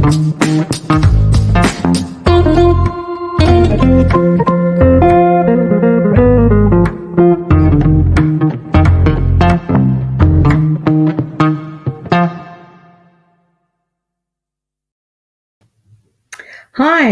Hi,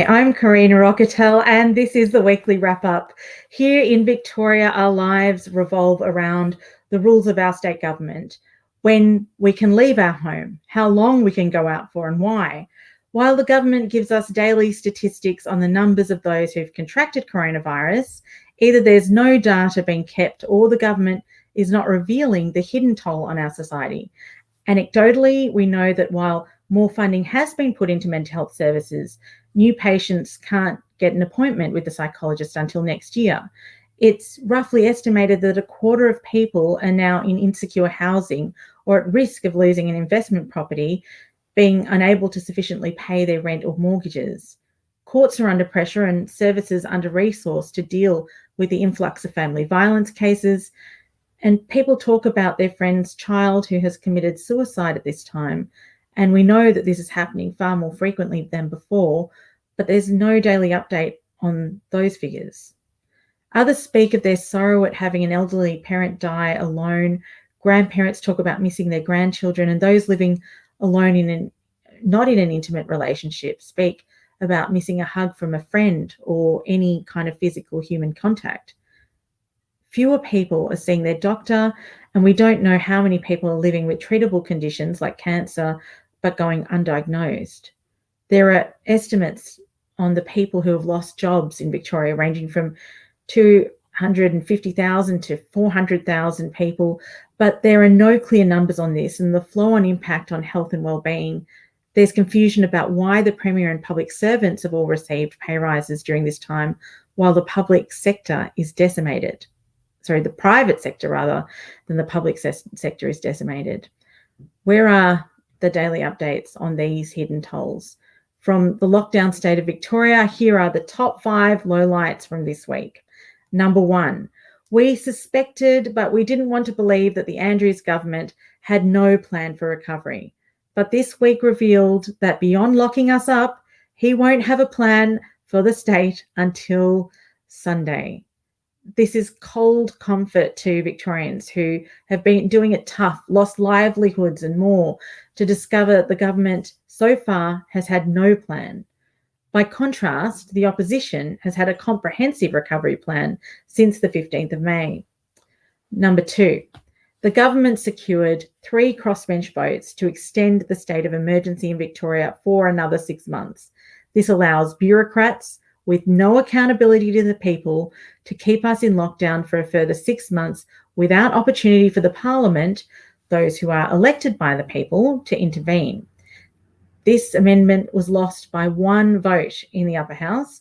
I'm Karina Okotel, and this is the weekly wrap-up. Here in Victoria, our lives revolve around the rules of our state government, when we can leave our home, how long we can go out for and why. While the government gives us daily statistics on the numbers of those who've contracted coronavirus, either there's no data being kept or the government is not revealing the hidden toll on our society. Anecdotally, we know that while more funding has been put into mental health services, new patients can't get an appointment with the psychologist until next year. It's roughly estimated that a quarter of people are now in insecure housing or at risk of losing an investment property, being unable to sufficiently pay their rent or mortgages. Courts are under pressure and services under-resourced to deal with the influx of family violence cases. And people talk about their friend's child who has committed suicide at this time. And we know that this is happening far more frequently than before, but there's no daily update on those figures. Others speak of their sorrow at having an elderly parent die alone. Grandparents talk about missing their grandchildren, and those living alone not in an intimate relationship speak about missing a hug from a friend or any kind of physical human contact. Fewer people are seeing their doctor, and we don't know how many people are living with treatable conditions like cancer, but going undiagnosed. There are estimates on the people who have lost jobs in Victoria ranging from 250,000 to 400,000 people, but there are no clear numbers on this and the flow-on impact on health and well-being. There's confusion about why the Premier and public servants have all received pay rises during this time while the public sector is decimated. Sorry, the private sector rather than the public sector is decimated. Where are the daily updates on these hidden tolls? From the lockdown state of Victoria, here are the top 5 lowlights from this week. Number 1, we suspected, but we didn't want to believe that the Andrews government had no plan for recovery. But this week revealed that beyond locking us up, he won't have a plan for the state until Sunday. This is cold comfort to Victorians who have been doing it tough, lost livelihoods and more, to discover the government so far has had no plan. By contrast, the opposition has had a comprehensive recovery plan since the 15th of May. Number 2, the government secured 3 crossbench votes to extend the state of emergency in Victoria for another 6 months. This allows bureaucrats with no accountability to the people to keep us in lockdown for a further 6 months without opportunity for the Parliament, those who are elected by the people, to intervene. This amendment was lost by 1 vote in the upper house.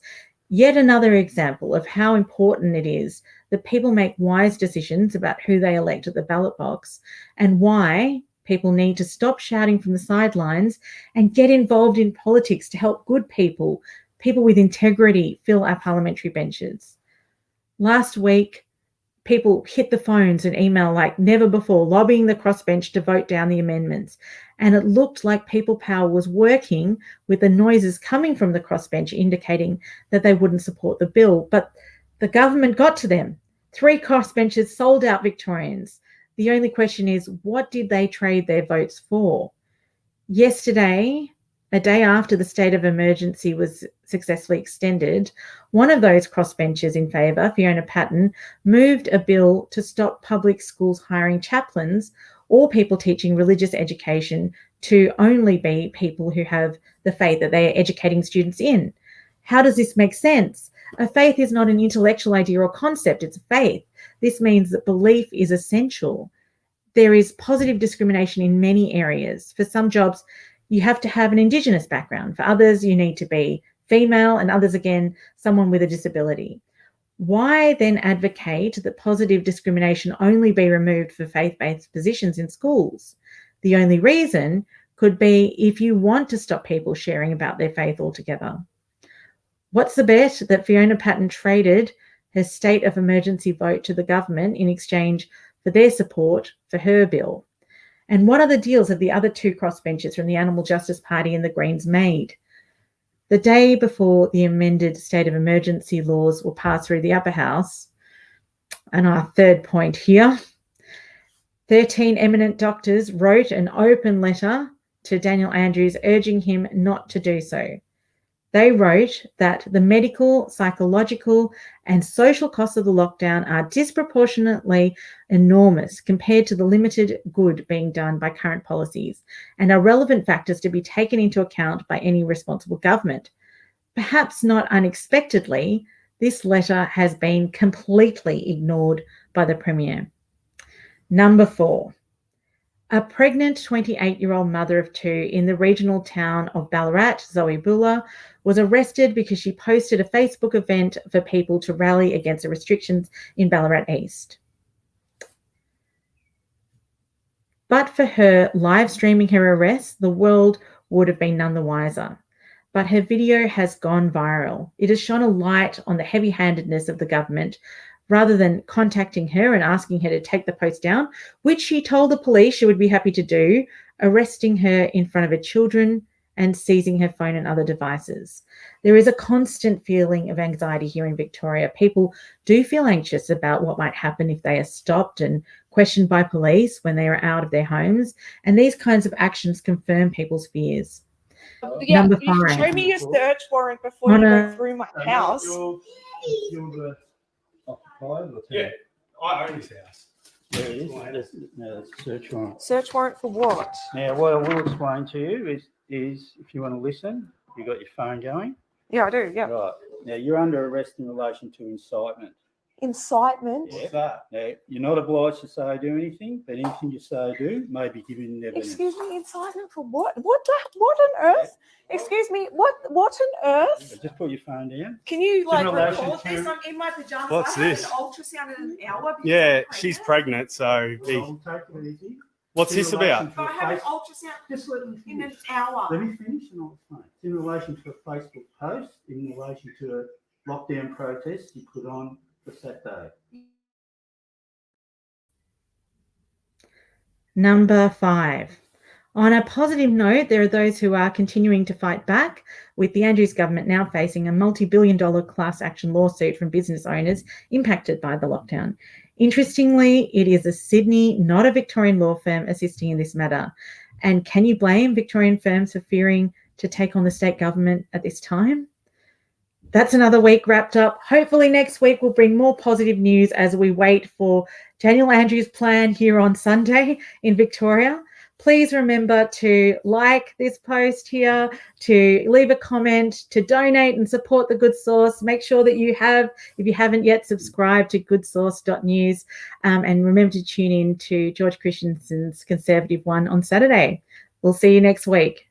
Yet another example of how important it is that people make wise decisions about who they elect at the ballot box, and why people need to stop shouting from the sidelines and get involved in politics to help good people with integrity, fill our parliamentary benches. Last week, people hit the phones and email like never before, lobbying the crossbench to vote down the amendments. And it looked like People Power was working with the noises coming from the crossbench indicating that they wouldn't support the bill. But the government got to them. 3 crossbenches sold out Victorians. The only question is, what did they trade their votes for? Yesterday, a day after the state of emergency was successfully extended, one of those crossbenchers in favour, Fiona Patten, moved a bill to stop public schools hiring chaplains or people teaching religious education to only be people who have the faith that they are educating students in. How does this make sense? A faith is not an intellectual idea or concept, it's a faith. This means that belief is essential. There is positive discrimination in many areas. For some jobs, you have to have an Indigenous background. For others, you need to be female, and others, again, someone with a disability. Why then advocate that positive discrimination only be removed for faith-based positions in schools? The only reason could be if you want to stop people sharing about their faith altogether. What's the bet that Fiona Patten traded her state of emergency vote to the government in exchange for their support for her bill? And what other deals have the other two crossbenchers from the Animal Justice Party and the Greens made? The day before the amended state of emergency laws will pass through the upper house, and our third point here, 13 eminent doctors wrote an open letter to Daniel Andrews urging him not to do so. They wrote that the medical, psychological, and social costs of the lockdown are disproportionately enormous compared to the limited good being done by current policies and are relevant factors to be taken into account by any responsible government. Perhaps not unexpectedly, this letter has been completely ignored by the Premier. Number 4. A pregnant 28-year-old mother of 2 in the regional town of Ballarat, Zoe Buller, was arrested because she posted a Facebook event for people to rally against the restrictions in Ballarat East. But for her live streaming her arrest, the world would have been none the wiser. But her video has gone viral. It has shone a light on the heavy-handedness of the government rather than contacting her and asking her to take the post down, which she told the police she would be happy to do, arresting her in front of her children and seizing her phone and other devices. There is a constant feeling of anxiety here in Victoria. People do feel anxious about what might happen if they are stopped and questioned by police when they are out of their homes, and these kinds of actions confirm people's fears. Yeah, Number you can 5. show me your search warrant before you go through my house. You're the occupier or Yeah, I own this house. There it is. No, that's search warrant. Search warrant for what? Now, what I will explain to you is if you want to listen, you got your phone going. Yeah, I do. Yeah. Right. Now, you're under arrest in relation to incitement. Incitement. What's that? Now, you're not obliged to say or do anything, but anything you say or do may be given evidence. Excuse me, incitement for what? What on earth? Excuse me, what on earth? Just put your phone down. Can you like relation record to- this? I'm in my pajamas. What's I had this? an ultrasound in an hour. because Yeah, I'm she's pregnant. pregnant, so Well, take it easy. what's this about? But I have an ultrasound Just let me in finish. an hour. Let me finish and I'll explain. It's in relation to a Facebook post, in relation to a lockdown protest you put on for Saturday. Number 5. On a positive note, there are those who are continuing to fight back, with the Andrews government now facing a multi-billion-dollar class action lawsuit from business owners impacted by the lockdown. Interestingly, it is a Sydney, not a Victorian law firm assisting in this matter. And can you blame Victorian firms for fearing to take on the state government at this time? That's another week wrapped up. Hopefully next week we'll bring more positive news as we wait for Daniel Andrews' plan here on Sunday in Victoria. Please remember to like this post here, to leave a comment, to donate and support the Good Source. Make sure that you have, if you haven't yet, subscribed to goodsource.news, and remember to tune in to George Christensen's Conservative One on Saturday. We'll see you next week.